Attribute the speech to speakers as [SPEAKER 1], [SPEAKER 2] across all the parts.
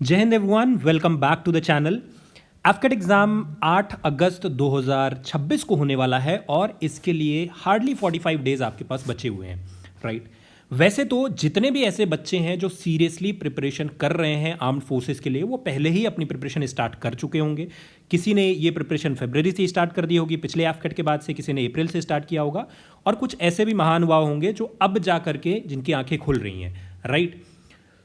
[SPEAKER 1] जय हिंद everyone, welcome back to the channel. AFCAT exam 8 अगस्त 2026 को होने वाला है और इसके लिए हार्डली 45 डेज आपके पास बचे हुए हैं, राइट। वैसे तो जितने भी ऐसे बच्चे हैं जो सीरियसली प्रिपरेशन कर रहे हैं आर्म्ड फोर्सेस के लिए, वो पहले ही अपनी प्रिपरेशन स्टार्ट कर चुके होंगे। किसी ने ये प्रिपरेशन फरवरी से स्टार्ट कर दी होगी पिछले एफकेट के बाद से, किसी ने अप्रैल से स्टार्ट किया होगा, और कुछ ऐसे भी महानुभाव होंगे जो अब जा करके जिनकी आंखें खुल रही हैं, right.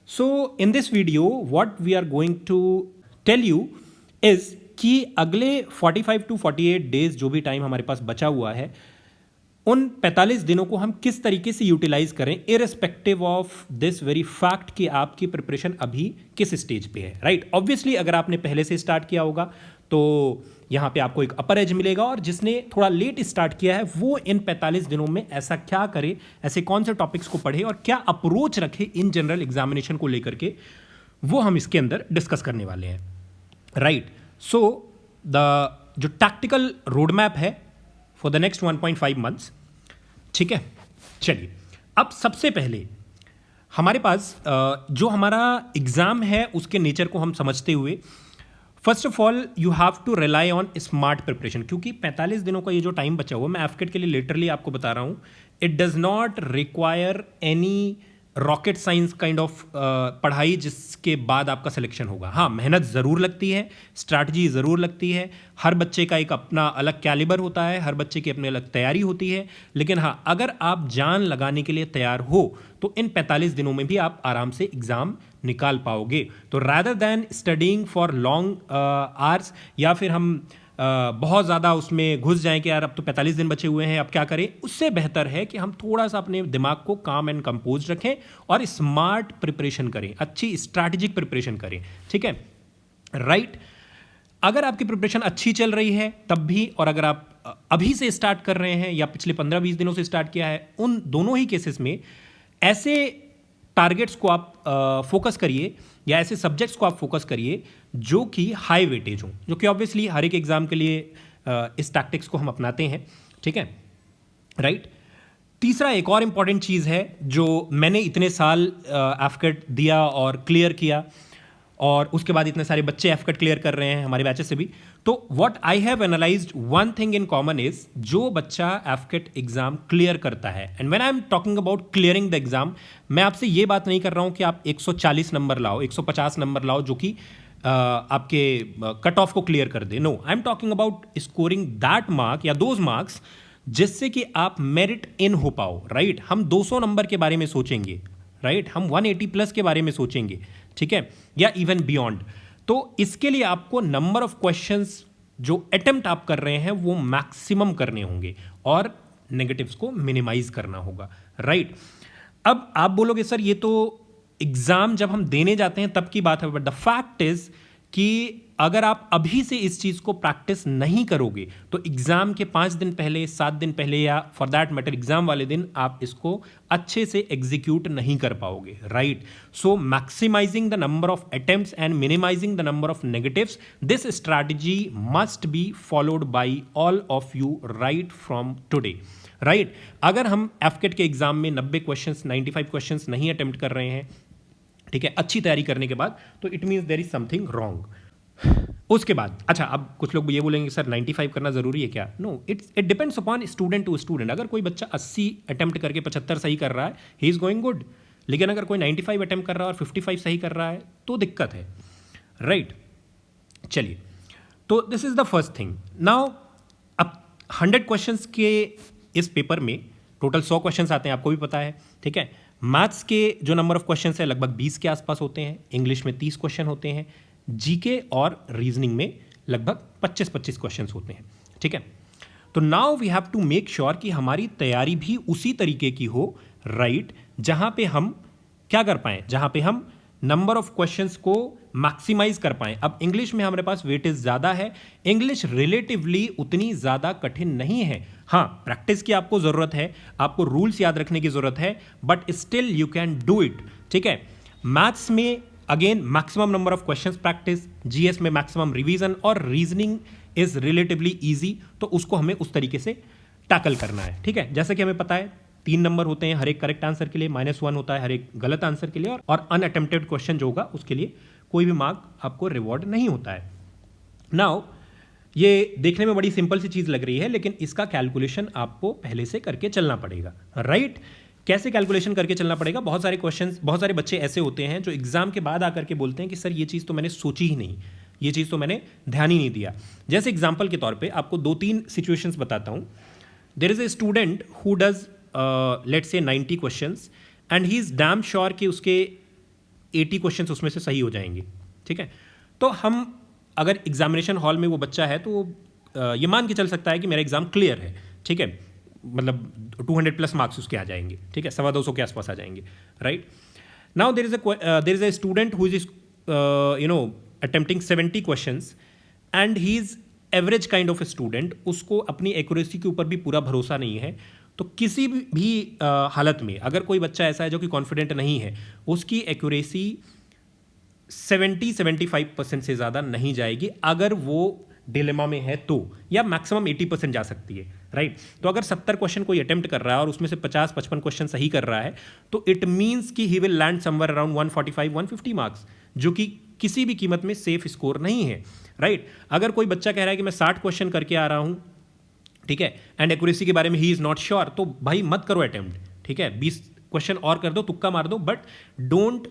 [SPEAKER 1] So in this video what we are going to tell you is कि अगले 45 to 48 डेज जो भी टाइम हमारे पास बचा हुआ है, उन 45 दिनों को हम किस तरीके से यूटिलाइज करें irrespective of this very fact कि आपकी प्रिपरेशन अभी किस स्टेज पे है, राइट। ऑब्वियसली अगर आपने पहले से स्टार्ट किया होगा तो यहाँ पे आपको एक अपर एज मिलेगा, और जिसने थोड़ा लेट स्टार्ट किया है वो इन 45 दिनों में ऐसा क्या करे, ऐसे कौन से टॉपिक्स को पढ़े और क्या अप्रोच रखे इन जनरल एग्जामिनेशन को लेकर के, वो हम इसके अंदर डिस्कस करने वाले हैं, राइट। सो द जो टैक्टिकल रोड मैप है फॉर द नेक्स्ट 1.5 मंथ्स, ठीक है। चलिए, अब सबसे पहले हमारे पास जो हमारा एग्ज़ाम है उसके नेचर को हम समझते हुए, first of all you have to rely on smart preparation, क्योंकि 45 दिनों का ये जो टाइम बचा हुआ, मैं एफकेट के लिए लिटरली आपको बता रहा हूँ, it does not require any rocket science kind of पढ़ाई जिसके बाद आपका सिलेक्शन होगा। हाँ, मेहनत ज़रूर लगती है, स्ट्रैटेजी ज़रूर लगती है, हर बच्चे का एक अपना अलग कैलिबर होता है, हर बच्चे की अपनी अलग तैयारी होती है, लेकिन हाँ, अगर आप जान लगाने के लिए तैयार हो तो इन 45 दिनों में भी आप आराम से एग्ज़ाम निकाल पाओगे। तो rather than studying for long hours, या फिर हम बहुत ज़्यादा उसमें घुस जाएं कि यार अब तो 45 दिन बचे हुए हैं, अब क्या करें, उससे बेहतर है कि हम थोड़ा सा अपने दिमाग को काम एंड कंपोज रखें और स्मार्ट प्रिपरेशन करें, अच्छी स्ट्रैटेजिक प्रिपरेशन करें, ठीक है, राइट। अगर आपकी प्रिपरेशन अच्छी चल रही है तब भी, और अगर आप अभी से स्टार्ट कर रहे हैं या पिछले 15-20 दिनों से स्टार्ट किया है, उन दोनों ही केसेस में ऐसे टारगेट्स को आप फोकस करिए या ऐसे सब्जेक्ट्स को आप फोकस करिए जो कि हाई वेटेज हो, जो कि ऑब्वियसली हर एक एग्जाम के लिए इस टैक्टिक्स को हम अपनाते हैं, ठीक है, राइट। तीसरा एक और इम्पॉर्टेंट चीज़ है जो मैंने इतने साल एफकेट दिया और क्लियर किया, और उसके बाद इतने सारे बच्चे एफकेट क्लियर कर रहे हैं हमारे बैचेस से भी, तो what I have analysed one thing in common is, जो बच्चा एफकेट एग्जाम क्लियर करता है, and when I am talking about clearing the exam, मैं आपसे ये बात नहीं कर रहा हूँ कि आप 140 नंबर लाओ, 150 नंबर लाओ जो कि आपके कट ऑफ को क्लियर कर दे। No, I am talking about scoring that mark या दोज मार्क्स जिससे कि आप मेरिट इन हो पाओ, राइट। हम 200 नंबर के बारे में सोचेंगे, राइट, हम 180 प्लस के बारे में सोचेंगे, ठीक है, या इवन बियॉन्ड। तो इसके लिए आपको नंबर ऑफ क्वेश्चंस जो अटेम्प्ट आप कर रहे हैं वो मैक्सिमम करने होंगे और नेगेटिव्स को मिनिमाइज करना होगा, राइट। अब आप बोलोगे सर ये तो एग्जाम जब हम देने जाते हैं तब की बात है, बट द फैक्ट इज कि अगर आप अभी से इस चीज़ को प्रैक्टिस नहीं करोगे तो एग्ज़ाम के 5 दिन पहले, 7 दिन पहले, या फॉर दैट मैटर एग्ज़ाम वाले दिन आप इसको अच्छे से एग्जीक्यूट नहीं कर पाओगे, right. So maximising the number of attempts and minimising the number of negatives, this strategy must be followed by all of you right from today, right. अगर हम एफकेट के एग्जाम में 90 क्वेश्चंस, 95 क्वेश्चंस नहीं अटेम्प्ट कर रहे हैं, ठीक है, अच्छी तैयारी करने के बाद, तो it means there is something wrong. उसके बाद अच्छा, अब कुछ लोग ये बोलेंगे सर 95 करना जरूरी है क्या? No, it depends upon student to student. अगर कोई बच्चा 80 अटेम्प्ट करके 75 सही कर रहा है, ही इज गोइंग गुड, लेकिन अगर कोई 95 अटेम्प्ट कर रहा है और 55 सही कर रहा है तो दिक्कत है, राइट। चलिए, तो this is the first thing. Now अब 100 क्वेश्चंस के इस पेपर में टोटल 100 क्वेश्चंस आते हैं, आपको भी पता है, ठीक है। मैथ्स के जो नंबर ऑफ क्वेश्चंस है लगभग 20 के आसपास होते हैं, इंग्लिश में 30 क्वेश्चन होते हैं, जीके और रीजनिंग में लगभग 25-25 क्वेश्चंस होते हैं, ठीक है। तो now we have to make sure कि हमारी तैयारी भी उसी तरीके की हो, राइट, जहां पे हम क्या कर पाएं, जहां पे हम नंबर ऑफ क्वेश्चंस को मैक्सिमाइज कर पाएं। अब इंग्लिश में हमारे पास वेटेज ज़्यादा है, इंग्लिश रिलेटिवली उतनी ज़्यादा कठिन नहीं है। हाँ, प्रैक्टिस की आपको ज़रूरत है, आपको रूल्स याद रखने की ज़रूरत है, but still you can do it, ठीक है। मैथ्स में again maximum number of questions practice, GS में मैक्सिमम रिवीजन, और रीजनिंग इज रिलेटिवली इजी, तो उसको हमें उस तरीके से टैकल करना है, ठीक है। जैसे कि हमें पता है 3 नंबर होते हैं हर एक करेक्ट आंसर के लिए, -1 होता है हर एक गलत आंसर के लिए, और अनअटेम्प्टेड क्वेश्चन जो होगा उसके लिए कोई भी मार्क आपको रिवॉर्ड नहीं होता है। नाउ ये देखने में बड़ी सिंपल सी चीज़ लग रही है, लेकिन इसका कैलकुलेशन आपको पहले से करके चलना पड़ेगा, राइट? कैसे कैलकुलेशन करके चलना पड़ेगा? बहुत सारे क्वेश्चंस, बहुत सारे बच्चे ऐसे होते हैं जो एग्जाम के बाद आकर के बोलते हैं कि सर ये चीज़ तो मैंने सोची ही नहीं, ये चीज़ तो मैंने ध्यान ही नहीं दिया। जैसे एग्जाम्पल के तौर पे आपको 2-3 सिचुएशंस बताता हूँ। There is a student who does let's say 90 questions and he is damn sure कि उसके 80 क्वेश्चंस उसमें से सही हो जाएंगे, ठीक है? तो हम अगर एग्जामिनेशन हॉल में वो बच्चा है तो ये मान के चल सकता है कि मेरा एग्ज़ाम क्लियर है, ठीक है? मतलब 200+ मार्क्स उसके आ जाएंगे, ठीक है? 225 के आसपास आ जाएंगे, right? Now there is a student who is attempting 70 questions and he is average kind of a student, उसको अपनी एक्यूरेसी के ऊपर भी पूरा भरोसा नहीं है। तो किसी भी हालत में अगर कोई बच्चा ऐसा है जो कि कॉन्फिडेंट नहीं है, उसकी एक्यूरेसी 70-75% से ज़्यादा नहीं जाएगी अगर वो डिलेमा में है तो, या मैक्सिमम 80% जा सकती है, राइट? तो अगर 70 क्वेश्चन कोई अटेम्प्ट कर रहा है और उसमें से 50-55 क्वेश्चन सही कर रहा है, तो इट मीन्स कि he will land somewhere around 145-150 marks, जो कि किसी भी कीमत में सेफ स्कोर नहीं है, राइट? अगर कोई बच्चा कह रहा है कि मैं 60 क्वेश्चन करके आ रहा हूँ, ठीक है, एंड एक्यूरेसी के बारे में ही इज़ नॉट श्योर, तो भाई मत करो अटेम्प्ट, ठीक है? 20 क्वेश्चन और कर दो, तुक्का मार दो, but don't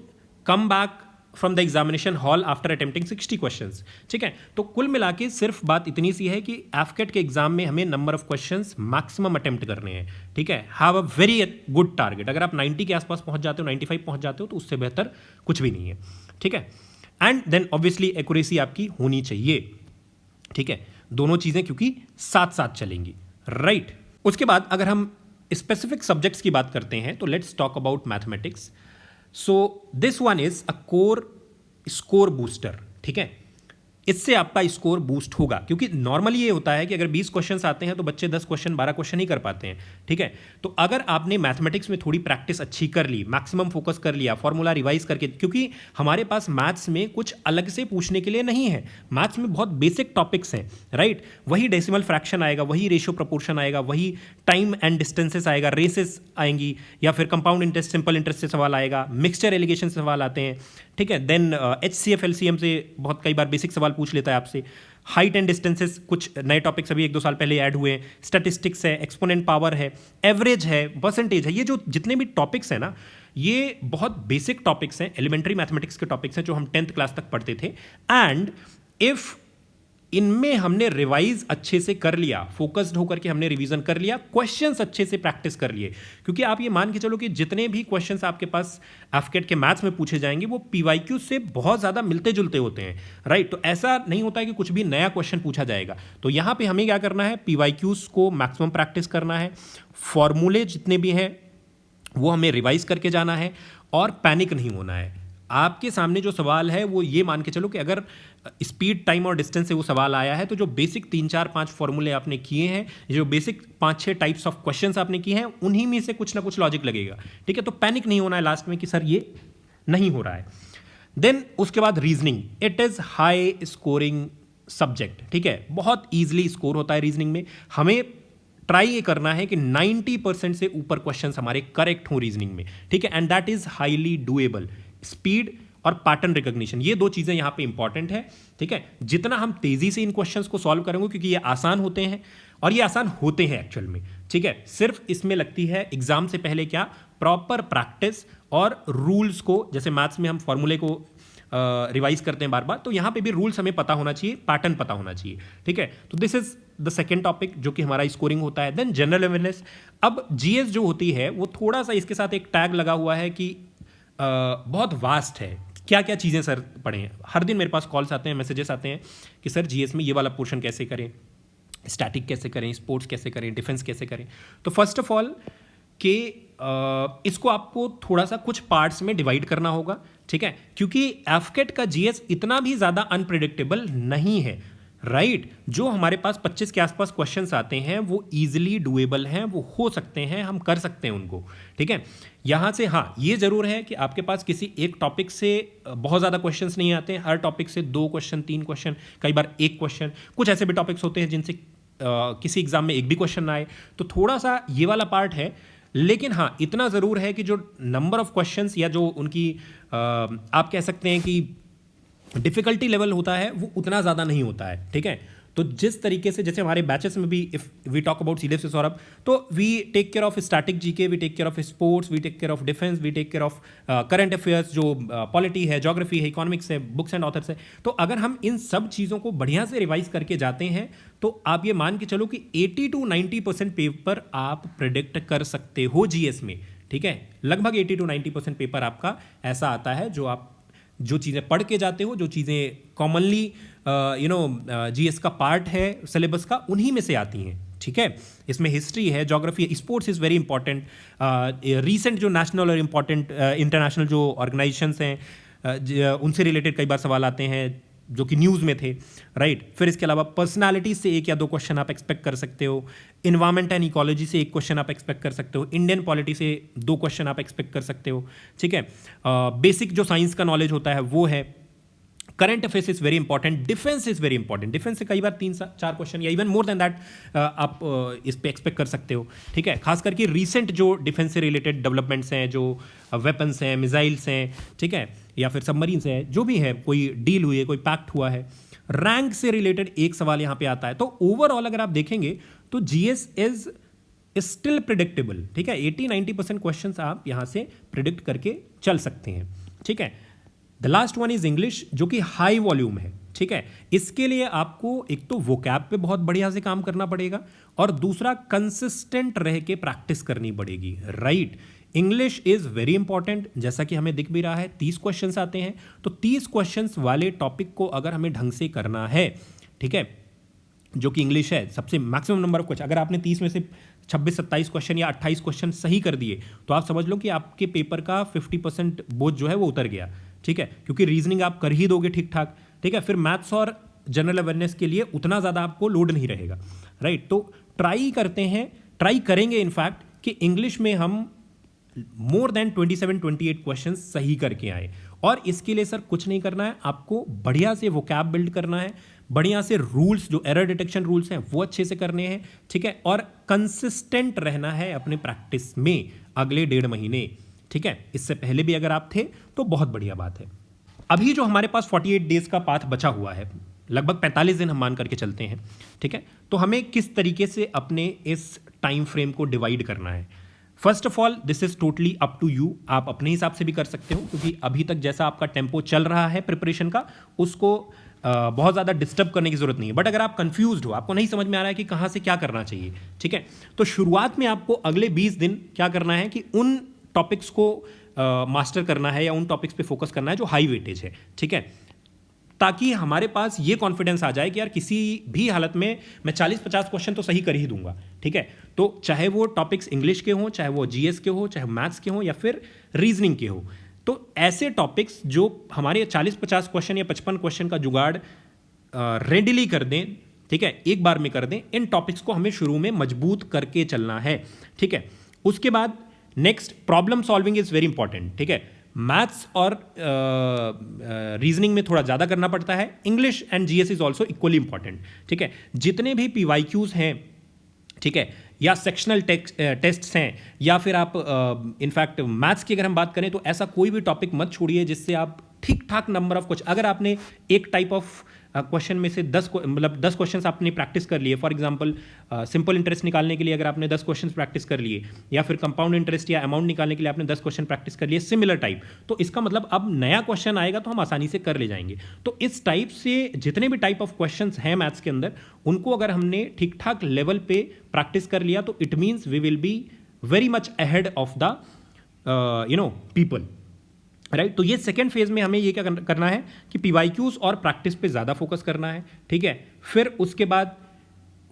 [SPEAKER 1] come back from the examination hall after attempting 60 questions, ठीक है? तो कुल मिला के सिर्फ बात इतनी सी है कि एफकेट के एग्जाम में हमें number of questions maximum attempt करने हैं, ठीक है? Have a very good target. अगर आप 90 के आसपास पहुंच जाते हो, 95 पहुंच जाते हो, तो उससे बेहतर कुछ भी नहीं है, ठीक है? एंड देन ऑब्वियसली एक्यूरेसी आपकी होनी चाहिए, ठीक है? दोनों चीजें क्योंकि साथ साथ चलेंगी, राइट? उसके बाद अगर हम स्पेसिफिक सब्जेक्ट्स की बात करते हैं तो let's talk about mathematics. So this one is a core score booster, ठीक है? इससे आपका स्कोर बूस्ट होगा, क्योंकि नॉर्मली ये होता है कि अगर 20 क्वेश्चंस आते हैं तो बच्चे 10 क्वेश्चन 12 क्वेश्चन ही कर पाते हैं, ठीक है? तो अगर आपने मैथमेटिक्स में थोड़ी प्रैक्टिस अच्छी कर ली, मैक्सिमम फोकस कर लिया, फॉर्मूला रिवाइज करके, क्योंकि हमारे पास मैथ्स में कुछ अलग से पूछने के लिए नहीं है, मैथ्स में बहुत बेसिक टॉपिक्स हैं, राइट? वही डेसिमल फ्रैक्शन आएगा, वही रेशियो प्रपोर्शन आएगा, वही टाइम एंड डिस्टेंसेस आएगा, रेसेस आएंगी, या फिर कंपाउंड इंटरेस्ट, सिंपल इंटरेस्ट से सवाल आएगा, मिक्सचर एलिगेशन से सवाल आते हैं, ठीक है? देन HCF LCM से बहुत कई बार बेसिक सवाल पूछ लेता है आपसे। हाइट एंड डिस्टेंसेस, कुछ नए टॉपिक्स अभी 1-2 साल पहले ऐड हुए हैं। स्टैटिस्टिक्स है, एक्सपोनेंट पावर है, एवरेज है, परसेंटेज है। ये जो जितने भी टॉपिक्स हैं ना, ये बहुत बेसिक टॉपिक्स हैं, एलिमेंट्री मैथमेटिक्स के टॉपिक्स हैं जो हम 10th क्लास तक पढ़ते थे। एंड इफ़ इनमें हमने रिवाइज अच्छे से कर लिया, फोकस्ड होकर के हमने रिवीजन कर लिया, क्वेश्चंस अच्छे से प्रैक्टिस कर लिए, क्योंकि आप ये मान के चलो कि जितने भी क्वेश्चंस आपके पास एफकेट के मैथ्स में पूछे जाएंगे वो PYQ से बहुत ज़्यादा मिलते जुलते होते हैं, राइट? तो ऐसा नहीं होता है कि कुछ भी नया क्वेश्चन पूछा जाएगा। तो यहाँ पे हमें क्या करना है? PYQs को मैक्सिमम प्रैक्टिस करना है, फॉर्मूले जितने भी हैं वो हमें रिवाइज करके जाना है, और पैनिक नहीं होना है। आपके सामने जो सवाल है वो ये मान के चलो कि अगर स्पीड, टाइम और डिस्टेंस से वो सवाल आया है, तो जो बेसिक 3-4-5 फॉर्मूले आपने किए हैं, जो बेसिक 5-6 टाइप्स ऑफ क्वेश्चंस आपने किए हैं, उन्हीं में से कुछ ना कुछ लॉजिक लगेगा, ठीक है? तो पैनिक नहीं होना है लास्ट में कि सर ये नहीं हो रहा है। देन उसके बाद reasoning, it is high scoring subject, ठीक है? बहुत ईजिली स्कोर होता है रीजनिंग में। हमें ट्राई ये करना है कि 90% से ऊपर क्वेश्चंस हमारे करेक्ट हों रीजनिंग में, ठीक है? And that is highly doable. Speed और पैटर्न रिकॉग्निशन, ये 2 चीजें यहां पे इंपॉर्टेंट है, ठीक है? जितना हम तेजी से इन क्वेश्चंस को सॉल्व करेंगे, क्योंकि ये आसान होते हैं और ये आसान होते हैं एक्चुअल में, ठीक है? सिर्फ इसमें लगती है एग्जाम से पहले क्या, प्रॉपर प्रैक्टिस और रूल्स को, जैसे मैथ्स में हम फॉर्मूले को रिवाइज करते हैं बार बार, तो यहां पे भी रूल्स हमें पता होना चाहिए, पैटर्न पता होना चाहिए, ठीक है? तो this is the second topic जो कि हमारा स्कोरिंग होता है। Then general awareness. अब GS जो होती है वो थोड़ा सा इसके साथ एक टैग लगा हुआ है कि बहुत वास्ट है, क्या क्या चीज़ें सर पढ़ें। हर दिन मेरे पास कॉल्स आते हैं, मैसेजेस आते हैं कि सर GS में ये वाला पोर्शन कैसे करें, स्टैटिक कैसे करें, स्पोर्ट्स कैसे करें, डिफेंस कैसे करें। तो फर्स्ट ऑफ ऑल कि इसको आपको थोड़ा सा कुछ पार्ट्स में डिवाइड करना होगा, ठीक है? क्योंकि एफकेट का GS इतना भी ज़्यादा अनप्रिडिक्टेबल नहीं है, राइट? जो हमारे पास 25 के आसपास क्वेश्चंस आते हैं वो इजीली डुएबल हैं, वो हो सकते हैं, हम कर सकते हैं उनको, ठीक है? यहाँ से हाँ, ये ज़रूर है कि आपके पास किसी एक टॉपिक से बहुत ज़्यादा क्वेश्चंस नहीं आते हैं। हर टॉपिक से 2 क्वेश्चन, 3 क्वेश्चन, कई बार 1 क्वेश्चन। कुछ ऐसे भी टॉपिक्स होते हैं जिनसे किसी एग्जाम में 1 भी क्वेश्चन ना आए, तो थोड़ा सा ये वाला पार्ट है। लेकिन हाँ, इतना ज़रूर है कि जो नंबर ऑफ क्वेश्चंस या जो उनकी आप कह सकते हैं कि डिफिकल्टी लेवल होता है वो उतना ज़्यादा नहीं होता है, ठीक है। तो जिस तरीके से जैसे हमारे बैचेस में भी if we talk about syllabus से सौरभ, तो we take care of static GK, we take care of sports, we take care of defence, we take care of current affairs, जो पॉलिटी है, ज्योग्राफी है, इकोनॉमिक्स है, books and authors है। तो अगर हम इन सब चीज़ों को बढ़िया से रिवाइज करके जाते हैं तो आप ये मान के चलो कि 80 to 90% पेपर आप प्रिडिक्ट कर सकते हो जीएस में, ठीक है। लगभग 80 to 90% पेपर आपका ऐसा आता है जो आप जो चीज़ें पढ़ के जाते हो, जो चीज़ें कॉमनली जीएस का पार्ट है सिलेबस का, उन्हीं में से आती हैं, ठीक है। इसमें हिस्ट्री है, ज्योग्राफी है, sports is very important, recent जो नेशनल और इम्पॉर्टेंट इंटरनेशनल जो ऑर्गेनाइजेशंस हैं उनसे रिलेटेड कई बार सवाल आते हैं जो कि न्यूज़ में थे, राइट। फिर इसके अलावा पर्सनालिटी से 1 या 2 क्वेश्चन आप एक्सपेक्ट कर सकते हो, इन्वायरमेंट एंड इकोलॉजी से 1 क्वेश्चन आप एक्सपेक्ट कर सकते हो, इंडियन पॉलिटी से 2 क्वेश्चन आप एक्सपेक्ट कर सकते हो, ठीक है। बेसिक जो साइंस का नॉलेज होता है वो है। Current affairs is very important, defence is very important, defence से कई बार 3-4 क्वेश्चन या इवन मोर देन दैट आप इस पे एक्सपेक्ट कर सकते हो, ठीक है। खास करके रीसेंट जो डिफेंस से रिलेटेड डेवलपमेंट्स हैं, जो वेपन्स हैं, मिसाइल्स हैं, ठीक है, या फिर सबमरीन्स हैं, जो भी है, कोई डील हुई है, कोई पैक्ट हुआ है, रैंक से रिलेटेड एक सवाल यहाँ पे आता है। तो ओवरऑल अगर आप देखेंगे तो जीएस इज स्टिल प्रिडिक्टेबल, ठीक है। 80-90% क्वेश्चन आप यहाँ से प्रिडिक्ट करके चल सकते हैं, ठीक है। The last one is English, जो कि हाई वॉल्यूम है, ठीक है। इसके लिए आपको एक तो वोकैब पे बहुत बढ़िया से काम करना पड़ेगा और दूसरा कंसिस्टेंट रह के प्रैक्टिस करनी पड़ेगी, right. English is very important, जैसा कि हमें दिख भी रहा है 30 क्वेश्चंस आते हैं, तो 30 क्वेश्चंस वाले टॉपिक को अगर हमें ढंग से करना है, ठीक है, जो कि इंग्लिश है, सबसे मैक्सिमम नंबर ऑफ क्वेश्चन, अगर आपने 30 में से 26-27 क्वेश्चन या 28 क्वेश्चन सही कर दिए तो आप समझ लो कि आपके पेपर का 50% बोझ जो है वो उतर गया, ठीक है, क्योंकि रीजनिंग आप कर ही दोगे ठीक ठाक, ठीक है। फिर मैथ्स और जनरल अवेयरनेस के लिए उतना ज़्यादा आपको लोड नहीं रहेगा, राइट। तो ट्राई करेंगे इनफैक्ट कि इंग्लिश में हम मोर देन 27-28 क्वेश्चन सही करके आए। और इसके लिए सर कुछ नहीं करना है, आपको बढ़िया से वोकैब बिल्ड करना है, बढ़िया से रूल्स, जो एरर डिटेक्शन रूल्स हैं वो अच्छे से करने हैं, ठीक है, और कंसिस्टेंट रहना है अपने प्रैक्टिस में अगले 1.5 महीने, ठीक है। इससे पहले भी अगर आप थे तो बहुत बढ़िया बात है। अभी जो हमारे पास 48 डेज का पाथ बचा हुआ है, लगभग 45 दिन हम मान करके चलते हैं, ठीक है, तो हमें किस तरीके से अपने इस टाइम फ्रेम को डिवाइड करना है। First of all this is totally up to you, आप अपने हिसाब से भी कर सकते हो, क्योंकि अभी तक जैसा आपका टेम्पो चल रहा है प्रिपरेशन का, उसको बहुत ज़्यादा डिस्टर्ब करने की जरूरत नहीं है। बट अगर आप कंफ्यूज्ड हो, आपको नहीं समझ में आ रहा है कि कहाँ से क्या करना चाहिए, ठीक है, तो शुरुआत में आपको अगले 20 दिन क्या करना है कि उन टॉपिक्स को मास्टर करना है या उन टॉपिक्स पे फोकस करना है जो हाई वेटेज है, ठीक है, ताकि हमारे पास ये कॉन्फिडेंस आ जाए कि यार किसी भी हालत में मैं 40-50 क्वेश्चन तो सही कर ही दूंगा, ठीक है। तो चाहे वो टॉपिक्स इंग्लिश के हों, चाहे वो जीएस के हो, चाहे मैथ्स के हों, या फिर रीजनिंग के हो, तो ऐसे टॉपिक्स जो हमारे 40-50 क्वेश्चन या 55 क्वेश्चन का जुगाड़ रेडिली कर दें, ठीक है, एक बार में कर दें, इन टॉपिक्स को हमें शुरू में मजबूत करके चलना है, ठीक है। उसके बाद next problem solving is very important, ठीक है। मैथ्स और रीजनिंग में थोड़ा ज़्यादा करना पड़ता है, English and GS is also equally important, ठीक है। जितने भी पीवाईक्यूज हैं, ठीक है, या सेक्शनल टेस्ट्स हैं, या फिर आप इनफैक्ट मैथ्स की अगर हम बात करें तो ऐसा कोई भी टॉपिक मत छोड़िए जिससे आप ठीक ठाक नंबर ऑफ क्वेश्चन, अगर आपने एक टाइप ऑफ क्वेश्चन में से 10 क्वेश्चन आपने प्रैक्टिस कर लिए, फॉर एग्जांपल सिंपल इंटरेस्ट निकालने के लिए अगर आपने 10 क्वेश्चन प्रैक्टिस कर लिए, या फिर कंपाउंड इंटरेस्ट या अमाउंट निकालने के लिए आपने 10 क्वेश्चन प्रैक्टिस कर लिए सिमिलर टाइप, तो इसका मतलब अब नया क्वेश्चन आएगा तो हम आसानी से कर ले जाएंगे। तो इस टाइप से जितने भी टाइप ऑफ क्वेश्चन हैं मैथ्स के अंदर, उनको अगर हमने ठीक ठाक लेवल पे प्रैक्टिस कर लिया तो it means we will be very much ahead of the people, right. तो ये सेकेंड फेज में हमें ये क्या करना है कि पीवाईक्यूज और प्रैक्टिस पे ज़्यादा फोकस करना है, ठीक है। फिर उसके बाद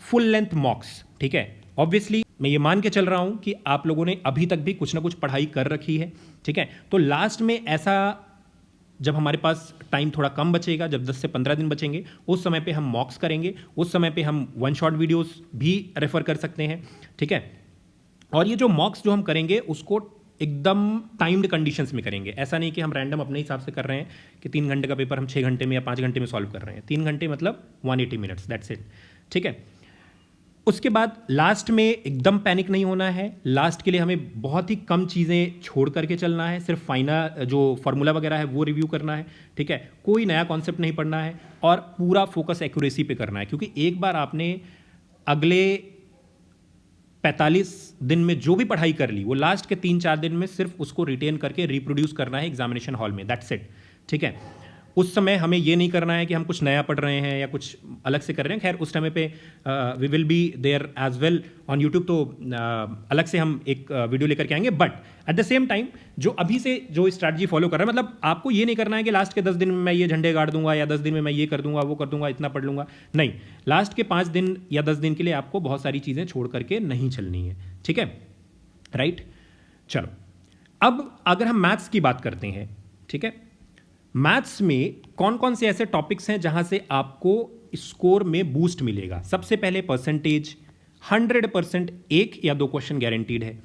[SPEAKER 1] फुल लेंथ मॉक्स, ठीक है। ऑब्वियसली मैं ये मान के चल रहा हूँ कि आप लोगों ने अभी तक भी कुछ ना कुछ पढ़ाई कर रखी है, ठीक है। तो लास्ट में ऐसा जब हमारे पास टाइम थोड़ा कम बचेगा, जब 10 से 15 दिन बचेंगे, उस समय पे हम मॉक्स करेंगे, उस समय पे हम वन शॉट वीडियोस भी रेफर कर सकते हैं, ठीक है। और ये जो मॉक्स जो हम करेंगे उसको एकदम टाइम्ड कंडीशंस में करेंगे, ऐसा नहीं कि हम रैंडम अपने हिसाब से कर रहे हैं कि 3 घंटे का पेपर हम 6 घंटे में या 5 घंटे में सॉल्व कर रहे हैं। 3 घंटे मतलब 180 मिनट्स, दैट्स इट, ठीक है। उसके बाद लास्ट में एकदम पैनिक नहीं होना है। लास्ट के लिए हमें बहुत ही कम चीज़ें छोड़ करके चलना है, सिर्फ फाइनल जो फार्मूला वगैरह है वो रिव्यू करना है, ठीक है। कोई नया कॉन्सेप्ट नहीं पढ़ना है और पूरा फोकस एक्यूरेसी पे करना है, क्योंकि एक बार आपने अगले 45 दिन में जो भी पढ़ाई कर ली वो लास्ट के 3-4 दिन में सिर्फ उसको रिटेन करके रिप्रोड्यूस करना है एग्जामिनेशन हॉल में, दैट्स इट, ठीक है। उस समय हमें ये नहीं करना है कि हम कुछ नया पढ़ रहे हैं या कुछ अलग से कर रहे हैं। खैर उस समय पे we will be there as well on YouTube, तो अलग से हम एक वीडियो लेकर के आएंगे। But at the same time जो अभी से जो स्ट्रैटेजी फॉलो कर रहे हैं, मतलब आपको ये नहीं करना है कि लास्ट के 10 दिन में मैं ये झंडे गाड़ दूंगा या 10 दिन में मैं ये कर दूंगा वो कर दूंगा इतना पढ़ लूंगा, नहीं। लास्ट के 5 दिन या 10 दिन के लिए आपको बहुत सारी चीज़ें छोड़ करके नहीं चलनी है, ठीक है, राइट। चलो अब अगर हम मैथ्स की बात करते हैं, ठीक है, मैथ्स में कौन कौन से ऐसे टॉपिक्स हैं जहां से आपको स्कोर में बूस्ट मिलेगा। सबसे पहले परसेंटेज, 100% एक या दो क्वेश्चन गारंटीड है,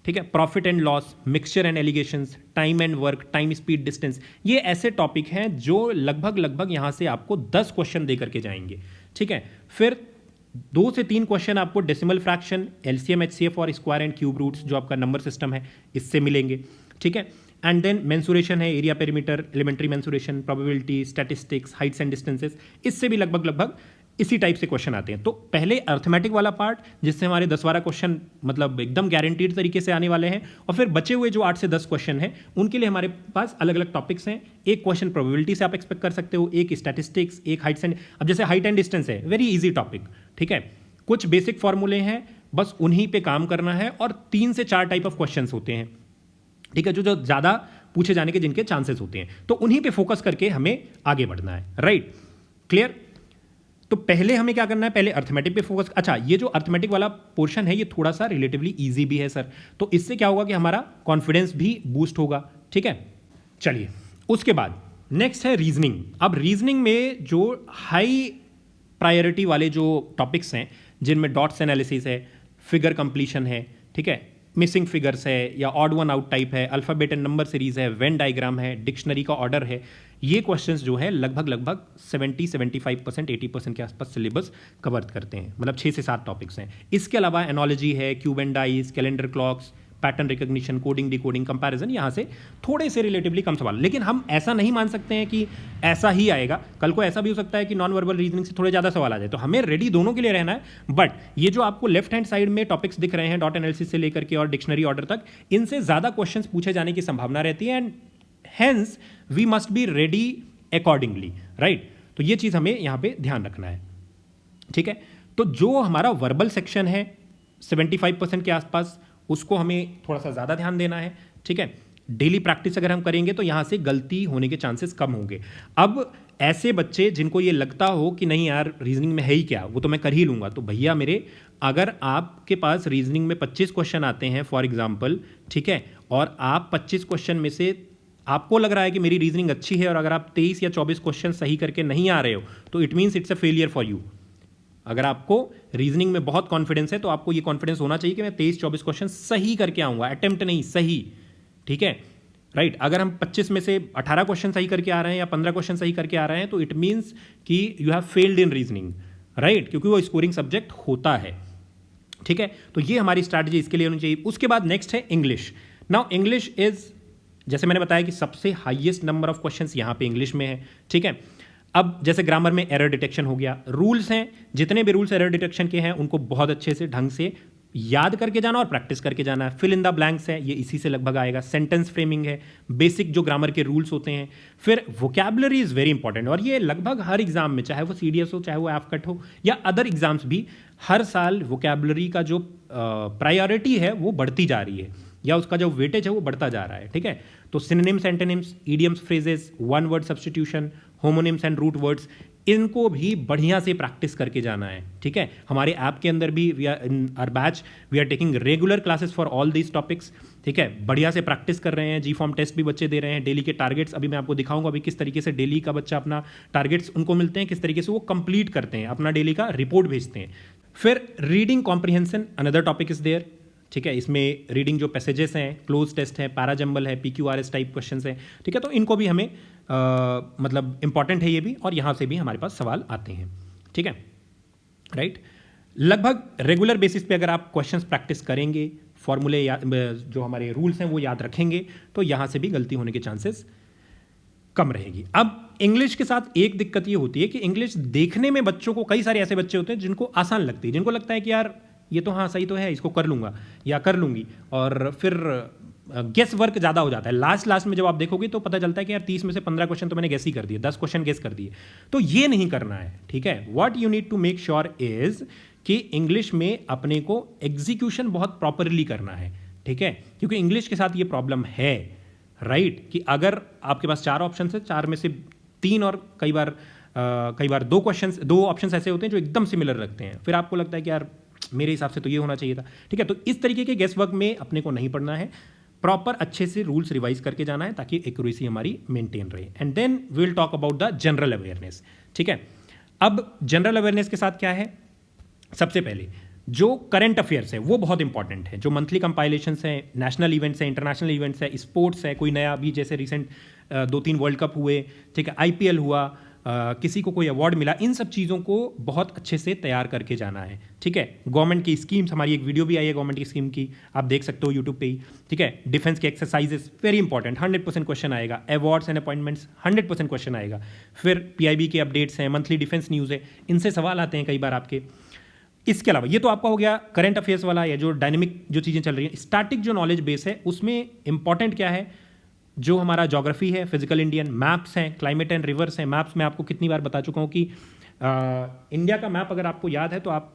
[SPEAKER 1] ठीक है। Profit and loss, mixture and allegations, time and work, time speed distance, ये ऐसे टॉपिक हैं जो लगभग यहां से आपको 10 क्वेश्चन दे करके जाएंगे, ठीक है। फिर 2 से 3 क्वेश्चन आपको डेसिमल फ्रैक्शन, एलसीएम, एचसीएफ और स्क्वायर एंड क्यूब रूट्स जो आपका नंबर सिस्टम है इससे मिलेंगे, ठीक है। एंड देन मेंसुरेशन है, area perimeter, elementary mensuration, probability, statistics, heights and distances, इससे भी लगभग इसी टाइप से क्वेश्चन आते हैं। तो पहले अर्थमेटिक वाला पार्ट जिससे हमारे 10-12 क्वेश्चन मतलब एकदम गारंटीड तरीके से आने वाले हैं, और फिर बचे हुए जो 8 से 10 क्वेश्चन हैं उनके लिए हमारे पास अलग अलग टॉपिक्स हैं। एक क्वेश्चन प्रोबेबिलिटी से आप एक्सपेक्ट कर सकते हो, एक स्टैटिस्टिक्स, एक हाइट्स एंड, अब जैसे हाइट एंड डिस्टेंस है वेरी इजी टॉपिक, ठीक है। कुछ बेसिक फॉर्मूले हैं, बस उन्हीं पे काम करना है, और 3 से 4 टाइप ऑफ क्वेश्चन होते हैं, ठीक है, जो ज़्यादा पूछे जाने के जिनके चांसेस होते हैं, तो उन्हीं पे फोकस करके हमें आगे बढ़ना है, राइट, क्लियर। तो पहले हमें क्या करना है, पहले अर्थमेटिक पे फोकस। अच्छा, ये जो अर्थमेटिक वाला पोर्शन है ये थोड़ा सा रिलेटिवली इजी भी है सर, तो इससे क्या होगा कि हमारा कॉन्फिडेंस भी बूस्ट होगा, ठीक है। चलिए उसके बाद नेक्स्ट है रीजनिंग। अब रीजनिंग में जो हाई प्रायोरिटी वाले जो टॉपिक्स हैं जिनमें डॉट्स एनालिसिस है, फिगर कंप्लीशन है, ठीक है, मिसिंग फिगर्स है या ऑड वन आउट टाइप है, अल्फ़ाबेट एंड नंबर सीरीज है, वेन डायग्राम है, डिक्शनरी का ऑर्डर है, ये क्वेश्चंस जो है लगभग 70-75%, 80% के आसपास सिलेबस कवर करते हैं, मतलब 6 से 7 टॉपिक्स हैं। इसके अलावा एनोलॉजी है, cube and dice, calendar clocks, pattern recognition, coding, decoding, comparison, यहाँ से थोड़े से रिलेटिवली कम सवाल। लेकिन हम ऐसा नहीं मान सकते हैं कि ऐसा ही आएगा, कल को ऐसा भी हो सकता है कि नॉन वर्बल रीजनिंग से थोड़े ज़्यादा सवाल आ जाए, तो हमें रेडी दोनों के लिए रहना है। बट ये जो आपको लेफ्ट हैंड साइड में टॉपिक्स दिख रहे हैं डॉट एनालिसिस से लेकर के और डिक्शनरी ऑर्डर तक, इनसे ज़्यादा क्वेश्चन पूछे जाने की संभावना रहती है, and hence we must be ready accordingly, right. तो ये चीज़ हमें यहाँ पे ध्यान रखना है, ठीक है। तो जो हमारा वर्बल सेक्शन है 75% के आसपास, उसको हमें थोड़ा सा ज़्यादा ध्यान देना है, ठीक है। डेली प्रैक्टिस अगर हम करेंगे तो यहाँ से गलती होने के चांसेस कम होंगे। अब ऐसे बच्चे जिनको ये लगता हो कि नहीं यार रीजनिंग में है ही क्या, वो तो मैं कर ही लूँगा, तो भैया मेरे, अगर आपके पास रीजनिंग में 25 क्वेश्चन आते हैं फॉर एग्जाम्पल, ठीक है, और आप 25 क्वेश्चन में से आपको लग रहा है कि मेरी रीजनिंग अच्छी है, और अगर आप 23 या 24 क्वेश्चन सही करके नहीं आ रहे हो, तो it means it's a failure for you. अगर आपको रीजनिंग में बहुत कॉन्फिडेंस है तो आपको ये कॉन्फिडेंस होना चाहिए कि मैं 23-24 क्वेश्चन सही करके आऊँगा, अटेम्प्ट नहीं, सही, ठीक है, राइट। अगर हम 25 में से 18 क्वेश्चन सही करके आ रहे हैं या 15 क्वेश्चन सही करके आ रहे हैं, तो इट मीन्स कि you have failed in reasoning, right, क्योंकि वो स्कोरिंग सब्जेक्ट होता है, ठीक है। तो ये हमारी स्ट्रैटेजी इसके लिए होनी चाहिए। उसके बाद नेक्स्ट है इंग्लिश। नाउ इंग्लिश इज, जैसे मैंने बताया कि सबसे हाईएस्ट नंबर ऑफ क्वेश्चंस यहाँ पे इंग्लिश में है, ठीक है। अब जैसे ग्रामर में एरर डिटेक्शन हो गया, रूल्स हैं, जितने भी रूल्स एरर डिटेक्शन के हैं उनको बहुत अच्छे से ढंग से याद करके जाना और प्रैक्टिस करके जाना है। फिल इन द ब्लैंक्स है, ये इसी से लगभग आएगा। सेंटेंस फ्रेमिंग है, बेसिक जो ग्रामर के रूल्स होते हैं। फिर वोकैबुलरी इज़ वेरी इंपॉर्टेंट, और ये लगभग हर एग्जाम में, चाहे वो CDS हो, चाहे वो एफकट हो या अदर एग्जाम्स भी, हर साल वोकैबुलरी का जो प्रायोरिटी है वो बढ़ती जा रही है, या उसका जो वेटेज है वो बढ़ता जा रहा है, ठीक है। तो synonyms, antonyms, idioms, phrases, one word substitution, homonyms and root words, इनको भी बढ़िया से प्रैक्टिस करके जाना है, ठीक है। हमारे ऐप के अंदर भी we are in our batch we are taking regular classes for all these topics, ठीक है। बढ़िया से प्रैक्टिस कर रहे हैं, जी फॉर्म टेस्ट भी बच्चे दे रहे हैं, डेली के टारगेट्स अभी मैं आपको दिखाऊंगा अभी किस तरीके से डेली का बच्चा अपना टारगेट्स उनको मिलते हैं, किस तरीके से वो कंप्लीट करते हैं, अपना डेली का रिपोर्ट भेजते हैं। फिर reading comprehension another topic is there, ठीक है। इसमें रीडिंग जो पैसेजेस हैं, क्लोज टेस्ट है, पैराजम्बल है, PQRS टाइप क्वेश्चंस हैं, ठीक है। तो इनको भी हमें मतलब इंपॉर्टेंट है ये भी, और यहाँ से भी हमारे पास सवाल आते हैं, ठीक है, राइट। लगभग रेगुलर बेसिस पे अगर आप क्वेश्चंस प्रैक्टिस करेंगे, फॉर्मूले जो हमारे रूल्स हैं वो याद रखेंगे, तो यहाँ से भी गलती होने के चांसेस कम रहेगी। अब इंग्लिश के साथ एक दिक्कत ये होती है कि इंग्लिश देखने में बच्चों को, कई सारे ऐसे बच्चे होते हैं जिनको आसान लगती है, जिनको लगता है कि यार ये तो हाँ सही तो है, इसको कर लूँगा या कर लूँगी, और फिर गेस वर्क ज़्यादा हो जाता है। लास्ट में जब आप देखोगे तो पता चलता है कि यार 30 में से 15 क्वेश्चन तो मैंने गेस ही कर दिए, 10 क्वेश्चन गेस कर दिए। तो ये नहीं करना है, ठीक है। What you need to make sure is कि इंग्लिश में अपने को एग्जीक्यूशन बहुत प्रॉपरली करना है, ठीक है, क्योंकि इंग्लिश के साथ ये प्रॉब्लम है, राइट, कि अगर आपके पास 4 ऑप्शन है, 4 में से 3 और कई बार 2 ऑप्शन ऐसे होते हैं जो एकदम सिमिलर रखते हैं, फिर आपको लगता है कि यार मेरे हिसाब से तो ये होना चाहिए था, ठीक है। तो इस तरीके के गेस वर्क में अपने को नहीं पढ़ना है, प्रॉपर अच्छे से रूल्स रिवाइज करके जाना है ताकि एक्यूरेसी हमारी मेंटेन रहे। And then we will talk about the general awareness, ठीक है। अब जनरल अवेयरनेस के साथ क्या है, सबसे पहले जो करंट अफेयर्स है वो बहुत इंपॉर्टेंट है, जो मंथली कंपाइलेशंस हैं, नेशनल इवेंट्स हैं, इंटरनेशनल इवेंट्स है, स्पोर्ट्स है, कोई नया अभी जैसे रिसेंट 2-3 वर्ल्ड कप हुए, ठीक है, IPL हुआ, किसी को कोई अवार्ड मिला, इन सब चीज़ों को बहुत अच्छे से तैयार करके जाना है, ठीक है। गवर्नमेंट की स्कीम्स, हमारी एक वीडियो भी आई है गवर्नमेंट की स्कीम की, आप देख सकते हो यूट्यूब पे ही, ठीक है। डिफेंस के एक्सरसाइजेस वेरी इंपॉर्टेंट, 100% क्वेश्चन आएगा। अवार्ड्स एंड अपॉइंटमेंट्स 100% क्वेश्चन आएगा। फिर PIB के अपडेट्स हैं, मंथली डिफेंस न्यूज़ है, इनसे सवाल आते हैं कई बार आपके। इसके अलावा ये तो आपका हो गया करंट अफेयर्स वाला, या जो डायनेमिक जो चीज़ें चल रही हैं। स्टैटिक जो नॉलेज बेस है उसमें इंपॉर्टेंट क्या है, जो हमारा ज्योग्राफी है, फिजिकल इंडियन, मैप्स हैं, क्लाइमेट एंड रिवर्स हैं। मैप्स में आपको कितनी बार बता चुका हूँ कि इंडिया का मैप अगर आपको याद है तो आप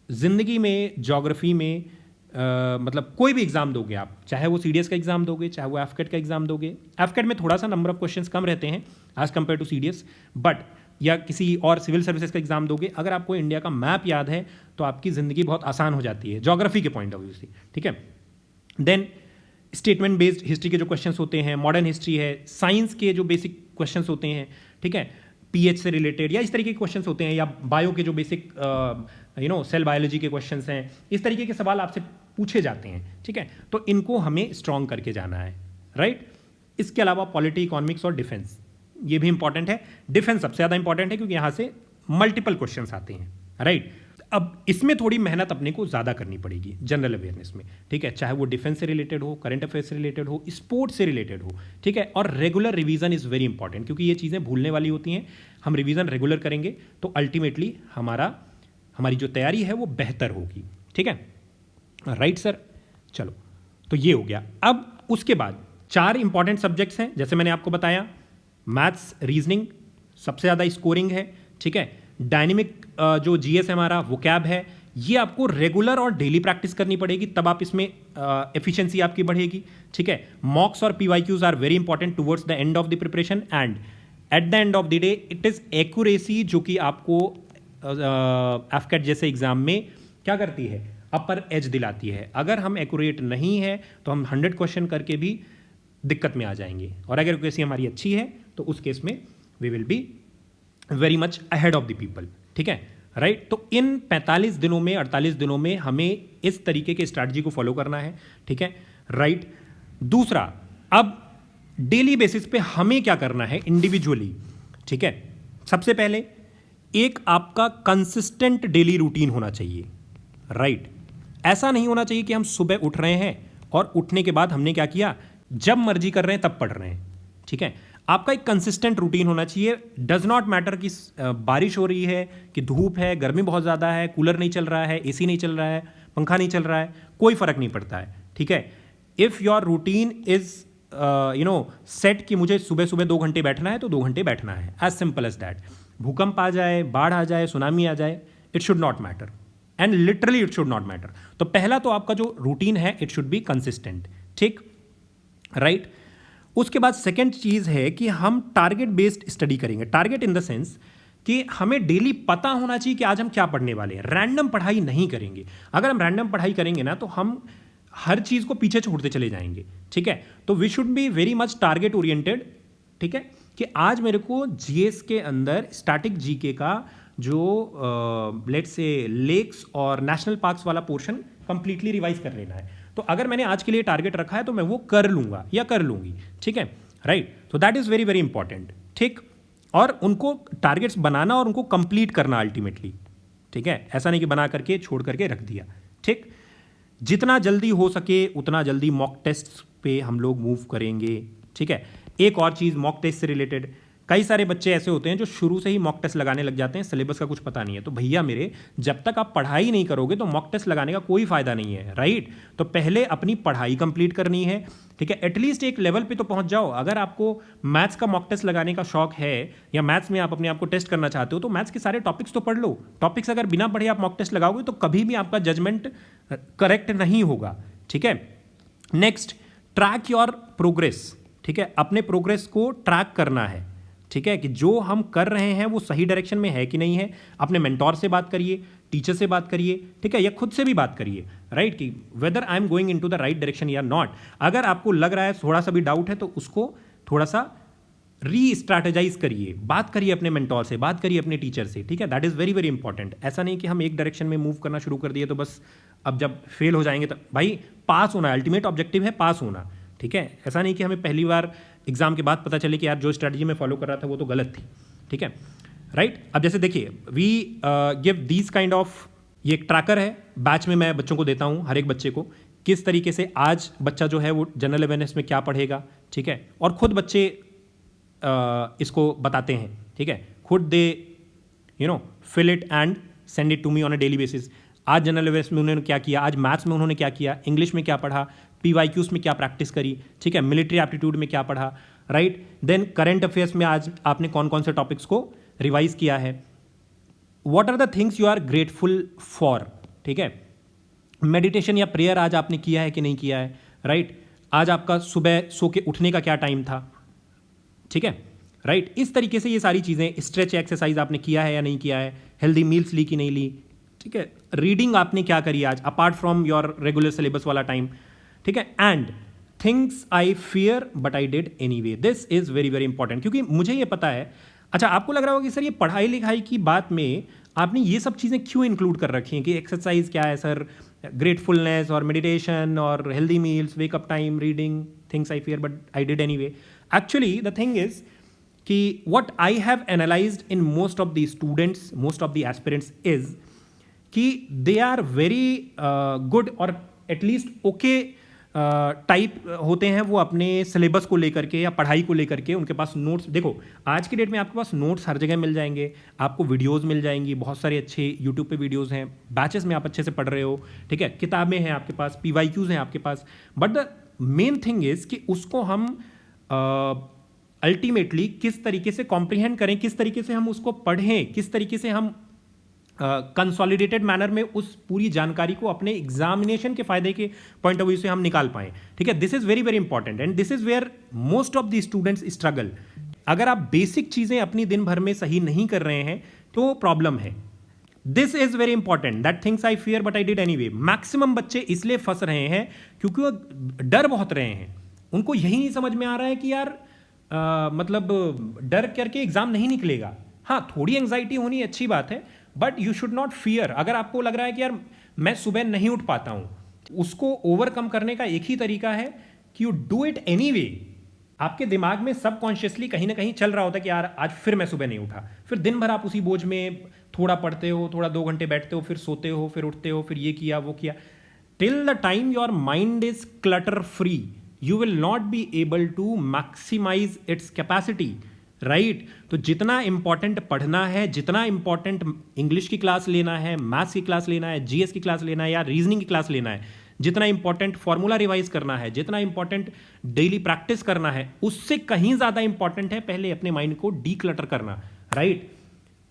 [SPEAKER 1] जिंदगी में ज्योग्राफी में मतलब कोई भी एग्जाम दोगे आप, चाहे वो CDS का एग्जाम दोगे, चाहे वो AFCAT का एग्जाम दोगे। AFCAT में थोड़ा सा नंबर ऑफ क्वेश्चंस कम रहते हैं as compare to CDS, but या किसी और सिविल सर्विसेज का एग्जाम दोगे, अगर आपको इंडिया का मैप याद है तो आपकी ज़िंदगी बहुत आसान हो जाती है ज्योग्राफी के पॉइंट ऑफ व्यू से, ठीक है। देन स्टेटमेंट बेस्ड हिस्ट्री के जो क्वेश्चंस होते हैं, मॉडर्न हिस्ट्री है, साइंस के जो बेसिक क्वेश्चंस होते हैं, ठीक है, pH से रिलेटेड या इस तरीके के क्वेश्चंस होते हैं, या बायो के जो बेसिक सेल बायोलॉजी के क्वेश्चंस हैं, इस तरीके के सवाल आपसे पूछे जाते हैं, ठीक है। तो इनको हमें स्ट्रॉन्ग करके जाना है, राइट। इसके अलावा पॉलिटी, इकोनॉमिक्स और डिफेंस, ये भी इंपॉर्टेंट है। डिफेंस सबसे ज़्यादा इंपॉर्टेंट है क्योंकि यहाँ से मल्टीपल क्वेश्चंस आते हैं, राइट। अब इसमें थोड़ी मेहनत अपने को ज़्यादा करनी पड़ेगी जनरल अवेयरनेस में, ठीक है, चाहे वो डिफेंस से रिलेटेड हो, करंट अफेयर्स से रिलेटेड हो, स्पोर्ट्स से रिलेटेड हो, ठीक है। और regular revision is very important, क्योंकि ये चीज़ें भूलने वाली होती हैं। हम रिवीजन रेगुलर करेंगे तो अल्टीमेटली हमारी जो तैयारी है वो बेहतर होगी, ठीक है, राइट सर। चलो, तो ये हो गया। अब उसके बाद 4 इंपॉर्टेंट सब्जेक्ट्स हैं, जैसे मैंने आपको बताया, मैथ्स, रीजनिंग सबसे ज़्यादा स्कोरिंग है, ठीक है। डायनेमिक जो GS हमारा वोकैब है, ये आपको रेगुलर और डेली प्रैक्टिस करनी पड़ेगी, तब आप इसमें एफिशिएंसी आपकी बढ़ेगी, ठीक है। मॉक्स और PYQs are very important towards the end of the preparation, and at the end of the day it is accuracy जो कि आपको AFCAT जैसे एग्जाम में क्या करती है, अपर एज दिलाती है। अगर हम एक्यूरेट नहीं है तो हम 100 क्वेश्चन करके भी दिक्कत में आ जाएंगे, और अगर एक्यूरेसी हमारी अच्छी है तो उस केस में we will be very much ahead of the people, ठीक है, राइट। तो इन 45 दिनों में, 48 दिनों में हमें इस तरीके के स्ट्रैटेजी को फॉलो करना है, ठीक है, राइट। दूसरा, अब डेली बेसिस पे हमें क्या करना है इंडिविजुअली, ठीक है। सबसे पहले एक आपका कंसिस्टेंट डेली रूटीन होना चाहिए, राइट। ऐसा नहीं होना चाहिए कि हम सुबह उठ रहे हैं और उठने के बाद हमने क्या किया, जब मर्जी कर रहे हैं तब पढ़ रहे हैं, ठीक है। आपका एक कंसिस्टेंट रूटीन होना चाहिए। डज नॉट मैटर कि बारिश हो रही है, कि धूप है, गर्मी बहुत ज़्यादा है, कूलर नहीं चल रहा है, AC नहीं चल रहा है, पंखा नहीं चल रहा है, कोई फ़र्क नहीं पड़ता है, ठीक है। If your routine is set कि मुझे सुबह सुबह 2 घंटे बैठना है तो 2 घंटे बैठना है, एज सिंपल एज दैट। भूकंप आ जाए, बाढ़ आ जाए, सुनामी आ जाए, it should not matter, and literally it should not matter. तो पहला तो आपका जो रूटीन है इट शुड बी कंसिस्टेंट, ठीक, राइट। उसके बाद सेकेंड चीज़ है कि हम टारगेट बेस्ड स्टडी करेंगे। टारगेट इन द सेंस कि हमें डेली पता होना चाहिए कि आज हम क्या पढ़ने वाले हैं। रैंडम पढ़ाई नहीं करेंगे। अगर हम रैंडम पढ़ाई करेंगे ना तो हम हर चीज़ को पीछे छोड़ते चले जाएंगे, ठीक है। तो we should be very much target oriented, ठीक है, कि आज मेरे को GS के अंदर स्टैटिक GK का जो लेट्स से लेक्स और नेशनल पार्क्स वाला पोर्शन कंप्लीटली रिवाइज कर लेना है। तो अगर मैंने आज के लिए टारगेट रखा है तो मैं वो कर लूँगा या कर लूँगी, ठीक है, राइट। तो that is very very important, ठीक। और उनको टारगेट्स बनाना और उनको कंप्लीट करना अल्टीमेटली, ठीक है, ऐसा नहीं कि बना करके छोड़ करके रख दिया। ठीक, जितना जल्दी हो सके उतना जल्दी मॉक टेस्ट पे हम लोग मूव करेंगे। ठीक है, एक और चीज़ मॉक टेस्ट से रिलेटेड, कई सारे बच्चे ऐसे होते हैं जो शुरू से ही मॉक टेस्ट लगाने लग जाते हैं, सिलेबस का कुछ पता नहीं है। तो भैया मेरे, जब तक आप पढ़ाई नहीं करोगे तो मॉक टेस्ट लगाने का कोई फायदा नहीं है, राइट। तो पहले अपनी पढ़ाई कंप्लीट करनी है, ठीक है, एटलीस्ट एक लेवल पे तो पहुंच जाओ। अगर आपको मैथ्स का मॉक टेस्ट लगाने का शौक है या मैथ्स में आप अपने आप को टेस्ट करना चाहते हो तो मैथ्स के सारे टॉपिक्स तो पढ़ लो। टॉपिक्स अगर बिना पढ़े आप मॉक टेस्ट लगाओगे तो कभी भी आपका जजमेंट करेक्ट नहीं होगा। ठीक है, नेक्स्ट, ट्रैक योर प्रोग्रेस। ठीक है, अपने प्रोग्रेस को ट्रैक करना है। ठीक है, कि जो हम कर रहे हैं वो सही डायरेक्शन में है कि नहीं है। अपने मेंटोर से बात करिए, टीचर से बात करिए, ठीक है, या खुद से भी बात करिए, राइट, कि whether I am going into the right direction या नॉट। अगर आपको लग रहा है थोड़ा सा भी डाउट है तो उसको थोड़ा सा री स्ट्रैटेजाइज करिए, बात करिए अपने मेंटोर से, बात करिए अपने टीचर से। ठीक है, that is very very important. ऐसा नहीं कि हम एक डायरेक्शन में मूव करना शुरू कर दिए तो बस अब जब फेल हो जाएंगे तो भाई पास होना, अल्टीमेट ऑब्जेक्टिव है पास होना। ठीक है, ऐसा नहीं कि हमें पहली बार एग्जाम के बाद पता चले कि यार जो स्ट्रैटेजी मैं फॉलो कर रहा था वो तो गलत थी। ठीक है, राइट। अब जैसे देखिए, we give these kind of, ये एक ट्रैकर है, बैच में मैं बच्चों को देता हूँ, हर एक बच्चे को किस तरीके से आज बच्चा जो है वो जनरल अवेयरनेस में क्या पढ़ेगा। ठीक है, और खुद बच्चे इसको बताते हैं। ठीक है, खुद they fill it and send it to me on a daily basis. आज जनरल अवेयरनेस में उन्होंने क्या किया, आज मैथ्स में उन्होंने क्या किया, इंग्लिश में क्या पढ़ा, PYQs में क्या प्रैक्टिस करी, ठीक है, मिलिट्री एप्टीट्यूड में क्या पढ़ा, राइट। देन करंट अफेयर्स में आज आपने कौन कौन से टॉपिक्स को रिवाइज किया है। What are the things you are grateful for. ठीक है, मेडिटेशन या प्रेयर आज आपने किया है कि नहीं किया है, राइट। आज आपका सुबह सो के उठने का क्या टाइम था, ठीक है, राइट। इस तरीके से ये सारी चीज़ें, स्ट्रेच एक्सरसाइज आपने किया है या नहीं किया है, हेल्दी मील्स ली कि नहीं ली, ठीक है, रीडिंग आपने क्या करी आज apart from your regular syllabus वाला टाइम। ठीक है, and things I fear but I did any way. This is very very important, क्योंकि मुझे ये पता है। अच्छा, आपको लग रहा होगा कि सर ये पढ़ाई लिखाई की बात में आपने ये सब चीज़ें क्यों इंक्लूड कर रखी हैं, कि एक्सरसाइज क्या है सर, ग्रेटफुलनेस और मेडिटेशन और healthy meals, wake up time, reading, things I fear but I did any way. Actually the thing is कि what I have analyzed in most of the students, most of the aspirants is कि they are very good और at least okay type होते हैं वो अपने syllabus को लेकर के या पढ़ाई को लेकर के। उनके पास नोट्स, देखो आज की डेट में आपके पास नोट्स हर जगह मिल जाएंगे, आपको वीडियोस मिल जाएंगी, बहुत सारे अच्छे यूट्यूब पे वीडियोस हैं, बैचेस में आप अच्छे से पढ़ रहे हो, ठीक है, किताबें हैं आपके पास, PYQs हैं आपके पास। But the main thing is कि उसको हम अल्टीमेटली किस तरीके से कॉम्प्रिहेंड करें, किस तरीके से हम उसको पढ़ें, किस तरीके से हम कंसोलिडेटेड मैनर में उस पूरी जानकारी को अपने एग्जामिनेशन के फायदे के पॉइंट ऑफ व्यू से हम निकाल पाएं। ठीक है, this is very very important and this is where most of the students struggle. अगर आप बेसिक चीजें अपनी दिन भर में सही नहीं कर रहे हैं तो प्रॉब्लम है। This is very important, that things I fear but I did any way. Maximum बच्चे इसलिए फंस रहे हैं क्योंकि वो डर बहुत रहे हैं, उनको यही नहीं समझ में आ रहा है कि यार मतलब डर करके एग्जाम नहीं निकलेगा। हाँ, थोड़ी एंग्जाइटी होनी अच्छी बात है, but you should not fear. अगर आपको लग रहा है कि यार मैं सुबह नहीं उठ पाता हूँ, उसको ओवरकम करने का एक ही तरीका है कि you do it any way. आपके दिमाग में सबकॉन्शियसली कहीं ना कहीं चल रहा होता है कि यार आज फिर मैं सुबह नहीं उठा, फिर दिन भर आप उसी बोझ में थोड़ा पढ़ते हो, थोड़ा 2 घंटे बैठते हो, फिर सोते हो, फिर उठते हो, फिर ये किया वो किया। Till the time your mind is clutter free you will not be able to maximize its capacity, right? तो जितना इंपॉर्टेंट पढ़ना है, जितना इंपॉर्टेंट इंग्लिश की क्लास लेना है, मैथ्स की क्लास लेना है, GS की क्लास लेना है या रीजनिंग की क्लास लेना है, जितना इंपॉर्टेंट फॉर्मूला रिवाइज करना है, जितना इंपॉर्टेंट डेली प्रैक्टिस करना है, उससे कहीं ज़्यादा इंपॉर्टेंट है पहले अपने माइंड को डीक्लटर करना, राइट?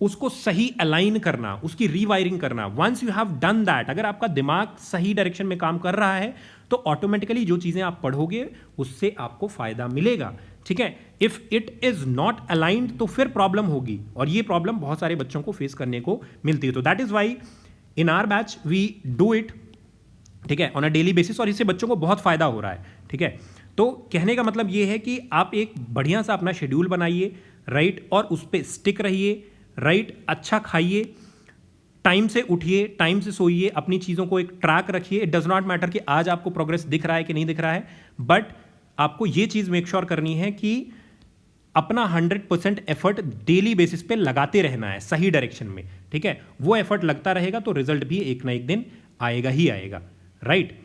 [SPEAKER 1] उसको सही अलाइन करना, उसकी रीवायरिंग करना। Once you have done that, अगर आपका दिमाग सही डायरेक्शन में काम कर रहा है तो ऑटोमेटिकली जो चीज़ें आप पढ़ोगे उससे आपको फायदा मिलेगा। ठीक है, if it is not aligned तो फिर प्रॉब्लम होगी, और ये प्रॉब्लम बहुत सारे बच्चों को फेस करने को मिलती है। तो that is why in our batch we do it, ठीक है, ऑन अ डेली बेसिस, और इससे बच्चों को बहुत फ़ायदा हो रहा है। ठीक है, तो कहने का मतलब ये है कि आप एक बढ़िया सा अपना शेड्यूल बनाइए, राइट, और उस पर स्टिक रहिए, राइट, अच्छा खाइए, टाइम से उठिए, टाइम से सोइए, अपनी चीज़ों को एक ट्रैक रखिए। इट डज नॉट मैटर कि आज आपको प्रोग्रेस दिख रहा है कि नहीं दिख रहा है, बट आपको ये चीज़ मेक श्योर करनी है कि अपना 100% एफर्ट डेली बेसिस पे लगाते रहना है सही डायरेक्शन में, ठीक है। वो एफर्ट लगता रहेगा तो रिजल्ट भी एक ना एक दिन आएगा ही आएगा, राइट।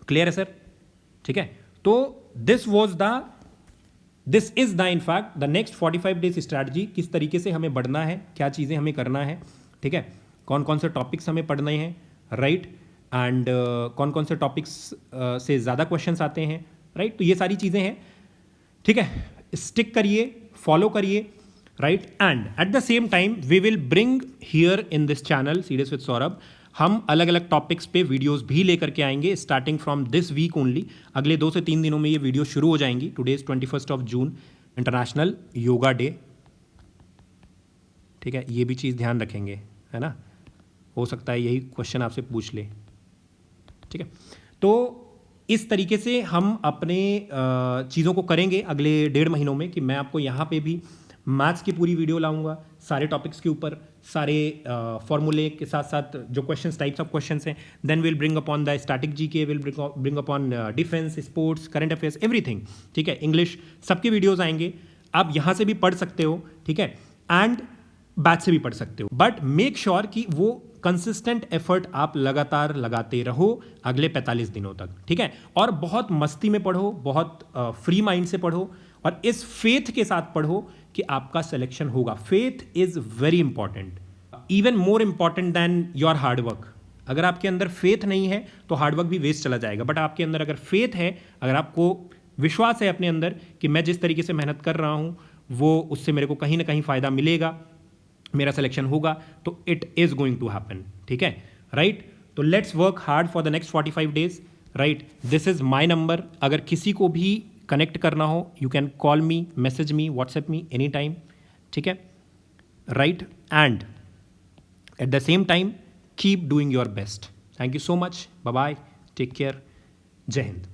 [SPEAKER 1] क्लियर है सर? ठीक है। तो this is the in fact the next 45 days strategy, किस तरीके से हमें बढ़ना है, क्या चीज़ें हमें करना है, ठीक है। कौन कौन से टॉपिक्स हमें पढ़ने हैं, राइट, एंड कौन कौन से टॉपिक्स से ज़्यादा क्वेश्चंस आते हैं, राइट। तो ये सारी चीज़ें हैं, ठीक है। स्टिक करिए, फॉलो करिए, right. And at the same time we will bring here in this channel serious with Saurabh, हम अलग अलग टॉपिक्स पे वीडियोस भी लेकर के आएंगे starting from this week only. अगले 2 से 3 दिनों में ये वीडियो शुरू हो जाएंगी। Today is 21 of June, international yoga day, ठीक है। ये भी चीज़ ध्यान रखेंगे, है ना, हो सकता है यही क्वेश्चन आपसे पूछ ले, ठीक है। तो इस तरीके से हम अपने चीज़ों को करेंगे अगले 1.5 महीनों में, कि मैं आपको यहाँ पे भी मैथ्स की पूरी वीडियो लाऊंगा, सारे टॉपिक्स के ऊपर, सारे फॉर्मूले के साथ साथ जो क्वेश्चंस, टाइप्स ऑफ क्वेश्चंस हैं। Then will bring upon the static GK, will bring upon defence, sports, current affairs, everything, ठीक है। इंग्लिश, सबके वीडियोज़ आएंगे। आप यहाँ से भी पढ़ सकते हो, ठीक है, एंड बैच से भी पढ़ सकते हो, बट मेक श्योर कि वो कंसिस्टेंट एफर्ट आप लगातार लगाते रहो अगले 45 दिनों तक, ठीक है। और बहुत मस्ती में पढ़ो, बहुत फ्री माइंड से पढ़ो, और इस फेथ के साथ पढ़ो कि आपका सिलेक्शन होगा। Faith is very important, even more important than your hard work. अगर आपके अंदर फेथ नहीं है तो हार्डवर्क भी वेस्ट चला जाएगा, बट आपके अंदर अगर फेथ है, अगर आपको विश्वास है अपने अंदर कि मैं जिस तरीके से मेहनत कर रहा हूँ वो उससे मेरे को कहीं ना कहीं फ़ायदा मिलेगा, मेरा सिलेक्शन होगा, तो it is going to happen, ठीक है, राइट। तो let's work hard for the next 45 days, right. This is my number, अगर किसी को भी कनेक्ट करना हो you can call me, message me, WhatsApp me any time, ठीक है, right. And at the same time keep doing your best. Thank you so much, bye bye, take care, Jai Hind.